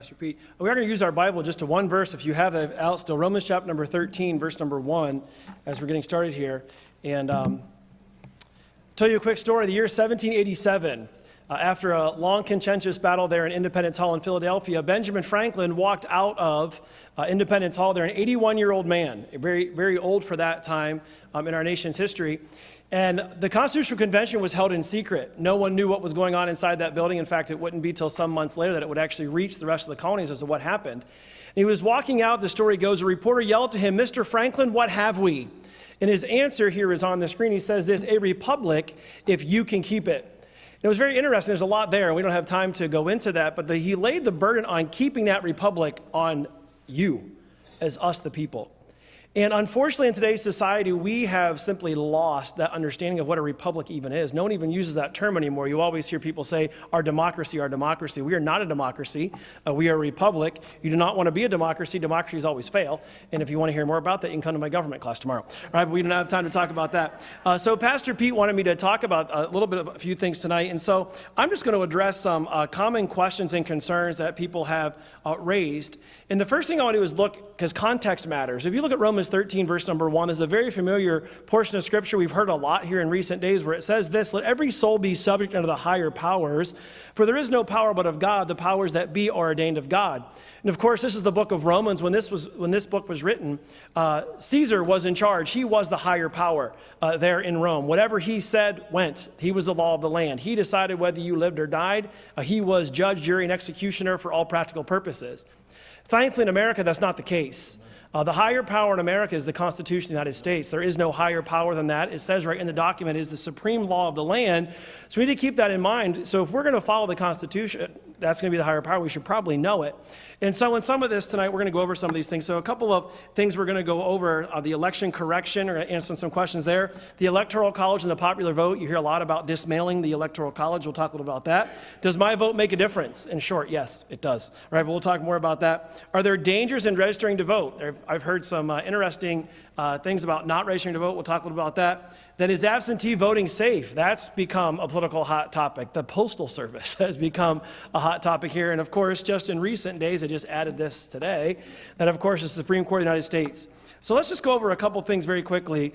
Pastor Pete. We are going to use our Bible just to one verse, if you have it out still, Romans chapter number 13, verse number 1, as we're getting started here. And tell you a quick story. The year 1787, after a long contentious battle there in Independence Hall in Philadelphia, Benjamin Franklin walked out of Independence Hall there, an 81-year-old man, very, very old for that time in our nation's history. And the Constitutional Convention was held in secret. No one knew what was going on inside that building. In fact, it wouldn't be till some months later that it would actually reach the rest of the colonies as to what happened. And he was walking out, the story goes, a reporter yelled to him, "Mr. Franklin, what have we?" And his answer here is on the screen. He says this, "A republic, if you can keep it." And it was very interesting. There's a lot there, and we don't have time to go into that, but he laid the burden on keeping that republic on you, as us the people. And unfortunately, in today's society, we have simply lost that understanding of what a republic even is. No one even uses that term anymore. You always hear people say, our democracy, our democracy. We are not a democracy. We are a republic. You do not want to be a democracy. Democracies always fail. And if you want to hear more about that, you can come to my government class tomorrow. All right, but we don't have time to talk about that. So Pastor Pete wanted me to talk about a little bit of a few things tonight. And so I'm just going to address some common questions and concerns that people have raised. And the first thing I want to do is look, because context matters. If you look at Romans 13, verse number 1, is a very familiar portion of Scripture. We've heard a lot here in recent days where it says this, "Let every soul be subject unto the higher powers, for there is no power but of God, the powers that be are ordained of God." And of course, this is the book of Romans. When this book was written, Caesar was in charge. He was the higher power there in Rome. Whatever he said went. He was the law of the land. He decided whether you lived or died. He was judge, jury, and executioner for all practical purposes. Thankfully, in America, that's not the case. The higher power in America is the Constitution of the United States. There is no higher power than that. It says right in the document, it is the supreme law of the land. So we need to keep that in mind. So if we're going to follow the Constitution, that's going to be the higher power. We should probably know it. And so in some of this tonight, we're going to go over some of these things. So a couple of things we're going to go over, the election correction, or answer some questions there. The Electoral College and the popular vote. You hear a lot about dismantling the Electoral College. We'll talk a little about that. Does my vote make a difference? In short, yes, it does. All right, but we'll talk more about that. Are there dangers in registering to vote? I've heard some interesting things about not registering to vote. We'll talk a little about that. Then is absentee voting safe? That's become a political hot topic. The Postal Service has become a hot topic here. And of course, just in recent days, I just added this today, that of course the Supreme Court of the United States. So let's just go over a couple things very quickly.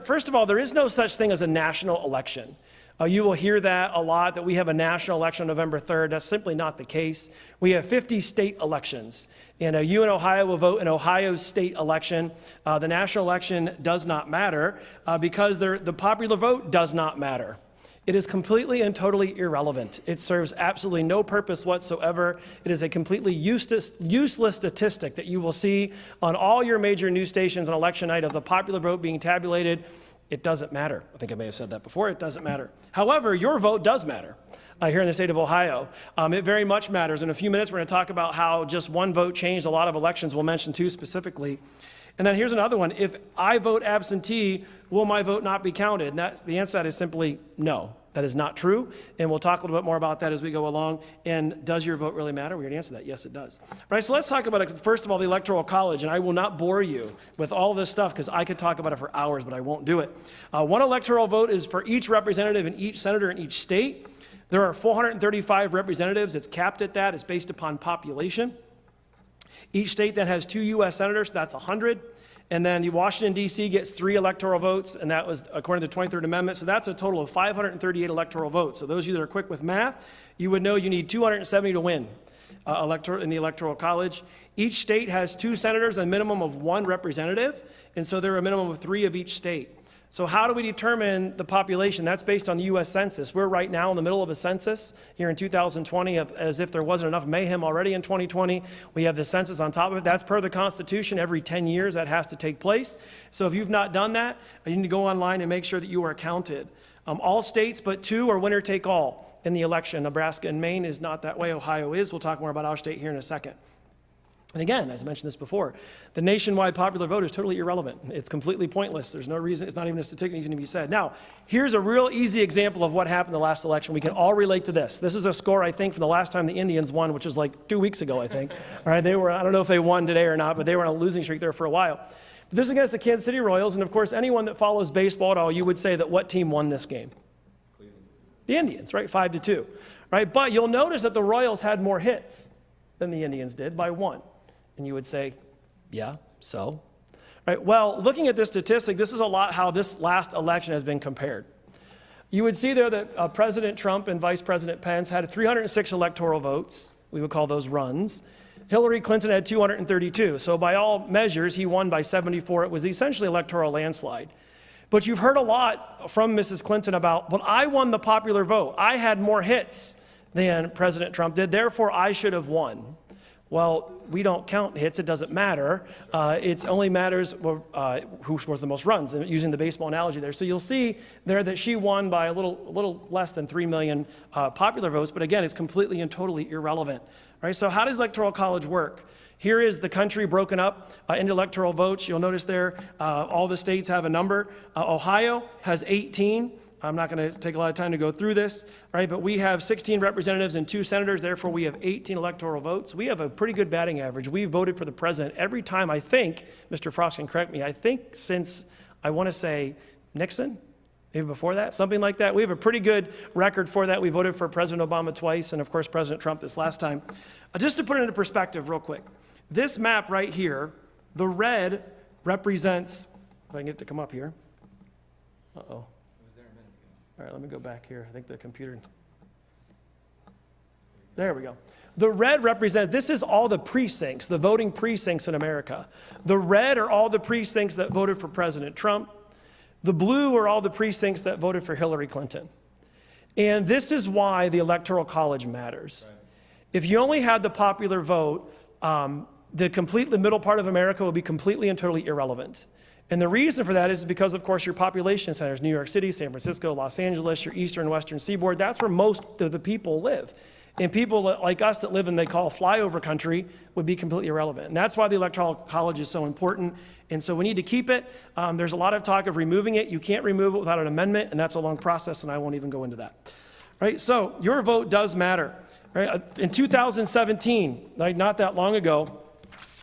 First of all, there is no such thing as a national election. You will hear that a lot, that we have a national election on November 3rd. That's simply not the case. We have 50 state elections. And you in Ohio will vote in Ohio's state election. The national election does not matter because the popular vote does not matter. It is completely and totally irrelevant. It serves absolutely no purpose whatsoever. It is a completely useless statistic that you will see on all your major news stations on election night of the popular vote being tabulated. It doesn't matter. I think I may have said that before. It doesn't matter. However, your vote does matter here in the state of Ohio. It very much matters. In a few minutes, we're going to talk about how just one vote changed a lot of elections. We'll mention two specifically. And then here's another one. If I vote absentee, will my vote not be counted? And the answer to that is simply no. That is not true, and we'll talk a little bit more about that as we go along. And does your vote really matter? We're going to answer that. Yes, it does. All right, so let's talk about it. First of all, the Electoral College, and I will not bore you with all this stuff because I could talk about it for hours, but I won't do it. One electoral vote is for each representative and each senator in each state. There are 435 representatives. It's capped at that. It's based upon population. Each state then has 2 U.S. senators, so that's 100. And then the Washington, D.C. gets 3 electoral votes, and that was according to the 23rd Amendment. So that's a total of 538 electoral votes. So those of you that are quick with math, you would know you need 270 to win in the Electoral College. Each state has 2 senators and a minimum of 1 representative, and so there are a minimum of 3 of each state. So how do we determine the population? That's based on the U.S. Census. We're right now in the middle of a census here in 2020, as if there wasn't enough mayhem already in 2020. We have the census on top of it. That's per the Constitution. Every 10 years that has to take place. So if you've not done that, you need to go online and make sure that you are counted. All states but 2 are winner take all in the election. Nebraska and Maine is not that way. Ohio is. We'll talk more about our state here in a second. And again, as I mentioned this before, the nationwide popular vote is totally irrelevant. It's completely pointless. There's no reason, it's not even a statistic that needs to be said. Now, here's a real easy example of what happened the last election. We can all relate to this. This is a score, I think, from the last time the Indians won, which was like 2 weeks ago, I think. All right, I don't know if they won today or not, but they were on a losing streak there for a while. But this is against the Kansas City Royals, and of course, anyone that follows baseball at all, you would say that what team won this game? Cleveland. The Indians, right? 5-2, right? But you'll notice that the Royals had more hits. than the Indians did, by 1. And you would say, yeah, so? Right, well, looking at this statistic, this is a lot how this last election has been compared. You would see there that President Trump and Vice President Pence had 306 electoral votes. We would call those runs. Hillary Clinton had 232. So by all measures, he won by 74. It was essentially electoral landslide. But you've heard a lot from Mrs. Clinton about, well, I won the popular vote. I had more hits than President Trump did, therefore I should have won. Well, we don't count hits. It doesn't matter. It only matters who scores the most runs, using the baseball analogy there. So you'll see there that she won by a little less than 3 million popular votes. But again, it's completely and totally irrelevant. Right? So how does Electoral College work? Here is the country broken up into electoral votes. You'll notice there all the states have a number. Ohio has 18. I'm not going to take a lot of time to go through this, right? But we have 16 representatives and 2 senators. Therefore, we have 18 electoral votes. We have a pretty good batting average. We voted for the president every time, I think, Mr. Frost can correct me, I think since, I want to say, Nixon, maybe before that, something like that. We have a pretty good record for that. We voted for President Obama twice, and of course, President Trump this last time. Just to put it into perspective real quick, this map right here, the red represents, if I can get it to come up here. Uh-oh. All right, let me go back here. I think the computer, there we go. The red represents, this is all the precincts, the voting precincts in America. The red are all the precincts that voted for President Trump. The blue are all the precincts that voted for Hillary Clinton. And this is why the Electoral College matters. Right. If you only had the popular vote, the middle part of America would be completely and totally irrelevant. And the reason for that is because, of course, your population centers, New York City, San Francisco, Los Angeles, your eastern and western seaboard, that's where most of the people live. And people like us that live in, they call flyover country, would be completely irrelevant. And that's why the Electoral College is so important. And so we need to keep it. There's a lot of talk of removing it. You can't remove it without an amendment, and that's a long process, and I won't even go into that. Right? So your vote does matter. Right? In 2017, like not that long ago,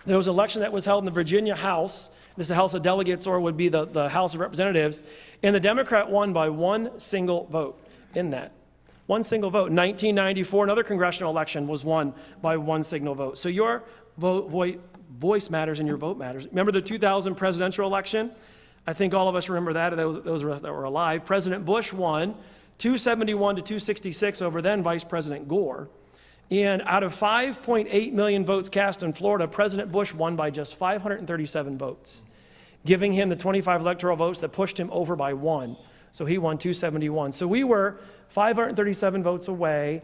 there was an election that was held in the Virginia House. This is the House of Delegates, or would be the House of Representatives. And the Democrat won by 1 single vote in that. 1 single vote. 1994, another congressional election was won by 1 single vote. So your voice matters and your vote matters. Remember the 2000 presidential election? I think all of us remember that, those of us that were alive. President Bush won 271 to 266 over then Vice President Gore. And out of 5.8 million votes cast in Florida, President Bush won by just 537 votes, giving him the 25 electoral votes that pushed him over by 1. So he won 271. So we were 537 votes away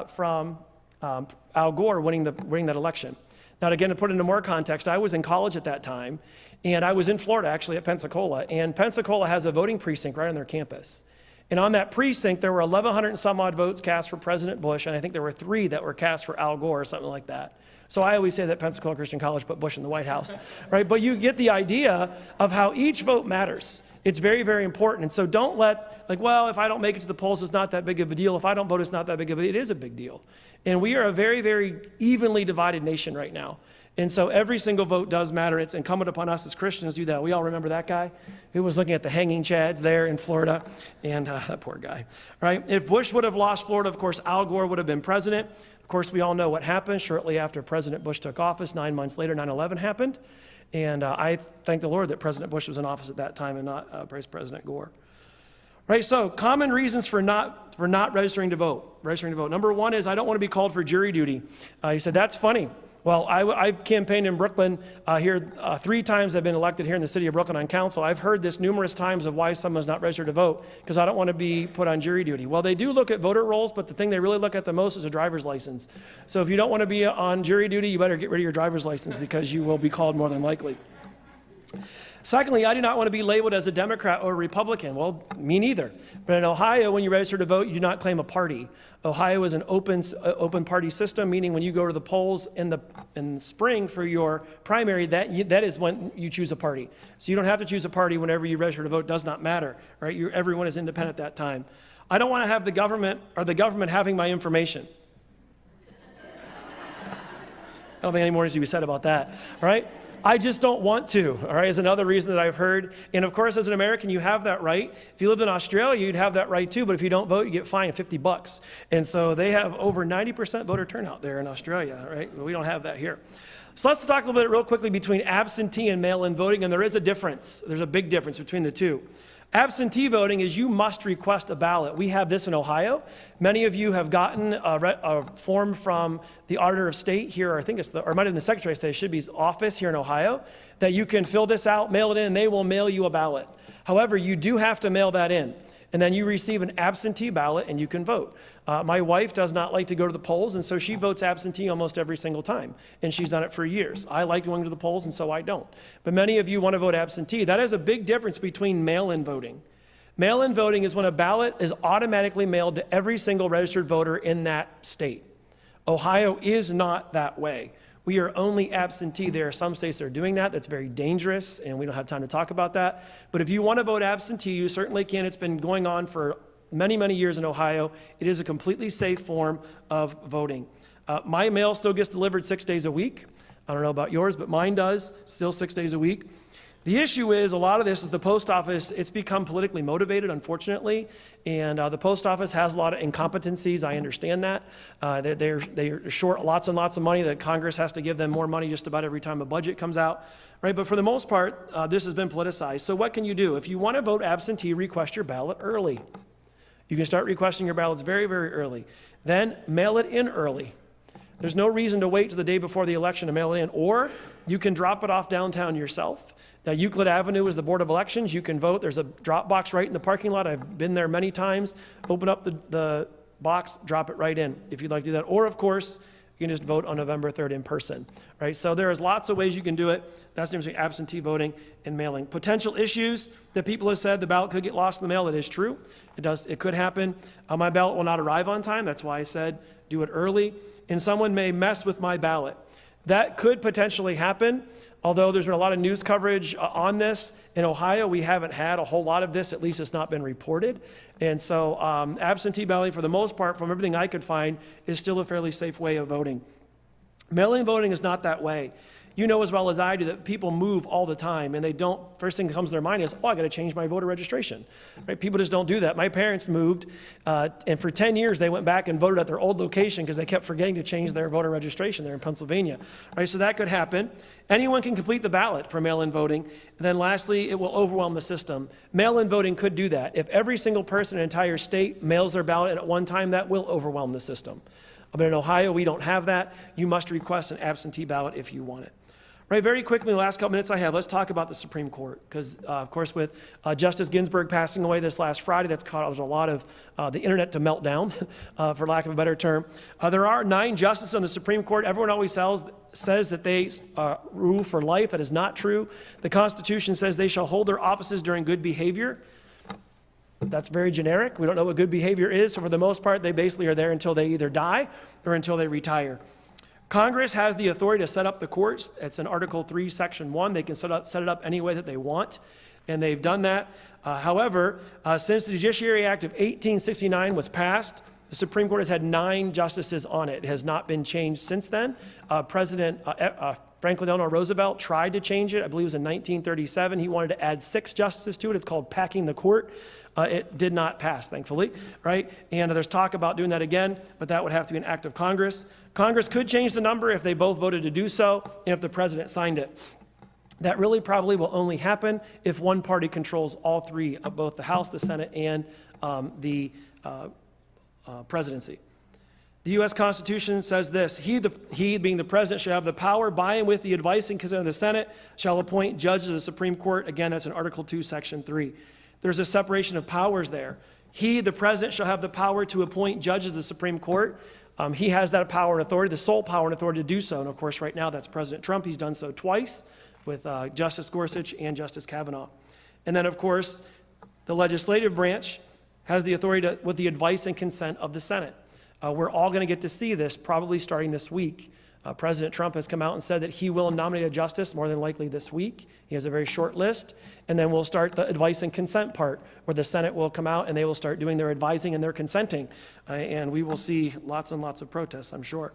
from Al Gore winning that election. Now, again, to put it into more context, I was in college at that time, and I was in Florida, actually, at Pensacola. And Pensacola has a voting precinct right on their campus. And on that precinct, there were 1,100 and some odd votes cast for President Bush, and I think there were 3 that were cast for Al Gore or something like that. So I always say that Pensacola Christian College put Bush in the White House, right? But you get the idea of how each vote matters. It's very, very important. And so don't let, like, well, if I don't make it to the polls, it's not that big of a deal. If I don't vote, it's not that big of a deal. It is a big deal. And we are a very, very evenly divided nation right now. And so every single vote does matter. It's incumbent upon us as Christians to do that. We all remember that guy who was looking at the hanging chads there in Florida, and that poor guy, right? If Bush would have lost Florida, of course, Al Gore would have been president. Of course, we all know what happened shortly after President Bush took office. 9 months later, 9/11 happened. And I thank the Lord that President Bush was in office at that time and not Vice President Gore. Right, so common reasons for not registering to vote. Number 1 is I don't want to be called for jury duty. He said, that's funny. Well, I've campaigned in Brooklyn here 3 times. I've been elected here in the city of Brooklyn on council. I've heard this numerous times of why someone's not registered to vote, because I don't want to be put on jury duty. Well, they do look at voter rolls, but the thing they really look at the most is a driver's license. So if you don't want to be on jury duty, you better get rid of your driver's license, because you will be called more than likely. Secondly, I do not want to be labeled as a Democrat or a Republican. Well, me neither. But in Ohio, when you register to vote, you do not claim a party. Ohio is an open party system, meaning when you go to the polls in the spring for your primary, that is when you choose a party. So you don't have to choose a party whenever you register to vote. It does not matter, right? Everyone is independent at that time. I don't want to have the government having my information. don't think any more needs to be said about that, all right? I just don't want to, all right, is another reason that I've heard. And of course, as an American, you have that right. If you lived in Australia, you'd have that right too, but if you don't vote, you get fined $50. And so they have over 90% voter turnout there in Australia, right? We don't have that here. So let's talk a little bit real quickly between absentee and mail-in voting, and there is a difference. There's a big difference between the two. Absentee voting is you must request a ballot. We have this in Ohio. Many of you have gotten a form from the Auditor of State here, or I think it's or it might have been the Secretary of State, it should be his office here in Ohio, that you can fill this out, mail it in, and they will mail you a ballot. However, you do have to mail that in. And then you receive an absentee ballot and you can vote. My wife does not like to go to the polls, and so she votes absentee almost every single time. And she's done it for years. I like going to the polls, and so I don't. But many of you want to vote absentee. That is a big difference between mail-in voting. Mail-in voting is when a ballot is automatically mailed to every single registered voter in that state. Ohio is not that way. We are only absentee. There are some states that are doing that. That's very dangerous, and we don't have time to talk about that. But if you want to vote absentee, you certainly can. It's been going on for many, many years in Ohio. It is a completely safe form of voting. My mail still gets delivered 6 days a week. I don't know about yours, but mine does, still 6 days a week. The issue is a lot of this is the post office, it's become politically motivated, unfortunately, and the post office has a lot of incompetencies. I understand that. They're short lots and lots of money that Congress has to give them more money just about every time a budget comes out, right? But for the most part, this has been politicized. So what can you do? If you want to vote absentee, request your ballot early. You can start requesting your ballots very, very early. Then mail it in early. There's no reason to wait to the day before the election to mail it in, or you can drop it off downtown yourself. Now, Euclid Avenue is the Board of Elections. You can vote. There's a drop box right in the parking lot. I've been there many times. Open up the box, drop it right in if you'd like to do that. Or, of course, you can just vote on November 3rd in person, right? So there's lots of ways you can do it. That's the difference between absentee voting and mailing. Potential issues that people have said the ballot could get lost in the mail. It is true. It could happen. My ballot will not arrive on time. That's why I said do it early. And someone may mess with my ballot. That could potentially happen. Although there's been a lot of news coverage on this. In Ohio, we haven't had a whole lot of this. At least it's not been reported. And so absentee balloting, for the most part, from everything I could find, is still a fairly safe way of voting. Mail-in voting is not that way. You know as well as I do that people move all the time, and they don't, first thing that comes to their mind is, oh, I got to change my voter registration. Right? People just don't do that. My parents moved, and for 10 years they went back and voted at their old location because they kept forgetting to change their voter registration there in Pennsylvania. Right? So that could happen. Anyone can complete the ballot for mail-in voting. And then lastly, it will overwhelm the system. Mail-in voting could do that. If every single person in an entire state mails their ballot at one time, that will overwhelm the system. But in Ohio, we don't have that. You must request an absentee ballot if you want it. Right, very quickly, the last couple minutes I have, let's talk about the Supreme Court. Because, of course, with Justice Ginsburg passing away this last Friday, that's caused a lot of the internet to melt down, for lack of a better term. There are 9 justices on the Supreme Court. Everyone always says that they rule for life. That is not true. The Constitution says they shall hold their offices during good behavior. That's very generic. We don't know what good behavior is. So for the most part, they basically are there until they either die or until they retire. Congress has the authority to set up the courts. It's in Article 3, Section 1. They can set it up any way that they want, and they've done that. However, since the Judiciary Act of 1869 was passed, the Supreme Court has had 9 justices on it. It has not been changed since then. President Franklin Delano Roosevelt tried to change it. I believe it was in 1937. He wanted to add 6 justices to it. It's called packing the court. It did not pass, thankfully, right? And there's talk about doing that again, but that would have to be an act of Congress. Congress could change the number if they both voted to do so and if the president signed it. That really probably will only happen if one party controls all 3 of both the House, the Senate, and the presidency. The U.S. Constitution says this: he being the president shall have the power by and with the advice and consent of the Senate shall appoint judges of the Supreme Court. Again, that's in Article 2, Section 3. There's a separation of powers there. He, the president, shall have the power to appoint judges of the Supreme Court. He has that power and authority, the sole power and authority to do so. And of course, right now, that's President Trump. He's done so twice with Justice Gorsuch and Justice Kavanaugh. And then, of course, the legislative branch has the authority with the advice and consent of the Senate. We're all going to get to see this probably starting this week. President Trump has come out and said that he will nominate a justice more than likely this week. He has a very short list. And then we'll start the advice and consent part, where the Senate will come out and they will start doing their advising and their consenting. And we will see lots and lots of protests, I'm sure.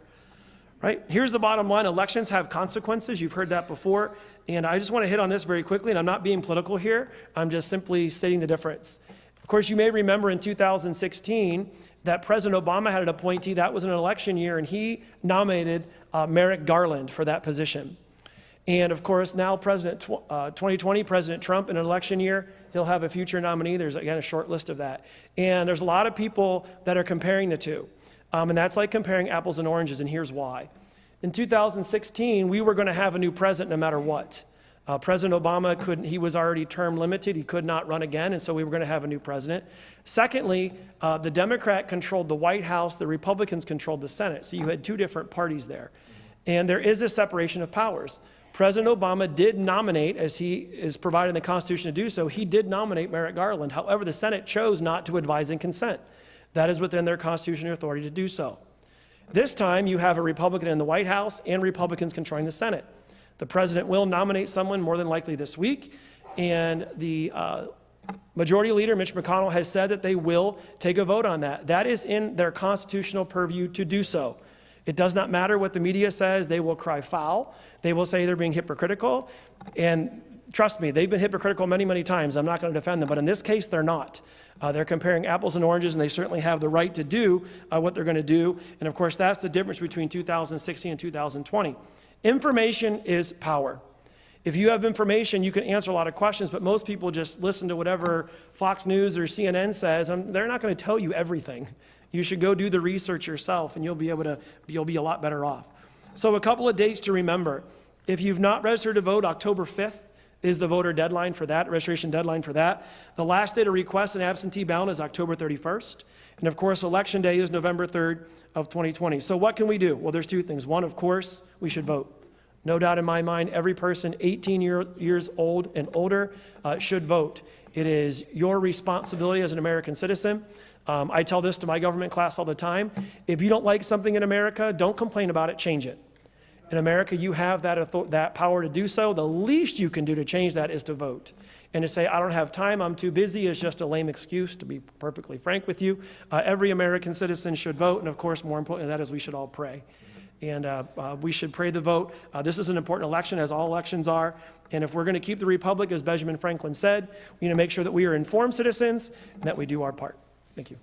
right? Here's the bottom line. Elections have consequences. You've heard that before. And I just want to hit on this very quickly, and I'm not being political here. I'm just simply stating the difference. Of course, you may remember in 2016 that President Obama had an appointee. That was an election year, and he nominated Merrick Garland for that position. And of course, now 2020, President Trump, in an election year, he'll have a future nominee. There's, again, a short list of that. And there's a lot of people that are comparing the two. And that's like comparing apples and oranges, and here's why. In 2016, we were going to have a new president no matter what. President Obama he was already term limited. He could not run again, and so we were going to have a new president. Secondly, the Democrat controlled the White House, the Republicans controlled the Senate. So you had two different parties there. And there is a separation of powers. President Obama did nominate, as he is provided in the Constitution to do so, he did nominate Merrick Garland. However, the Senate chose not to advise and consent. That is within their constitutional authority to do so. This time, you have a Republican in the White House and Republicans controlling the Senate. The president will nominate someone more than likely this week, and the Majority Leader, Mitch McConnell, has said that they will take a vote on that. That is in their constitutional purview to do so. It does not matter what the media says. They will cry foul. They will say they're being hypocritical. And trust me, they've been hypocritical many, many times. I'm not going to defend them. But in this case, they're not. They're comparing apples and oranges, and they certainly have the right to do what they're going to do. And of course, that's the difference between 2016 and 2020. Information is power. If you have information, you can answer a lot of questions, but most people just listen to whatever Fox News or CNN says, and they're not going to tell you everything. You should go do the research yourself, and you'll be a lot better off. So a couple of dates to remember. If you've not registered to vote, October 5th is the voter deadline for that, registration deadline for that. The last day to request an absentee ballot is October 31st. And of course, Election Day is November 3rd of 2020. So what can we do? Well, there's two things. One, of course, we should vote. No doubt in my mind, every person 18 years old and older should vote. It is your responsibility as an American citizen. I tell this to my government class all the time. If you don't like something in America, don't complain about it, change it. In America, you have that power to do so. The least you can do to change that is to vote. And to say, I don't have time, I'm too busy, is just a lame excuse, to be perfectly frank with you. Every American citizen should vote, and of course, more important than that is we should all pray. And we should pray the vote. This is an important election, as all elections are. And if we're going to keep the republic, as Benjamin Franklin said, we need to make sure that we are informed citizens and that we do our part. Thank you.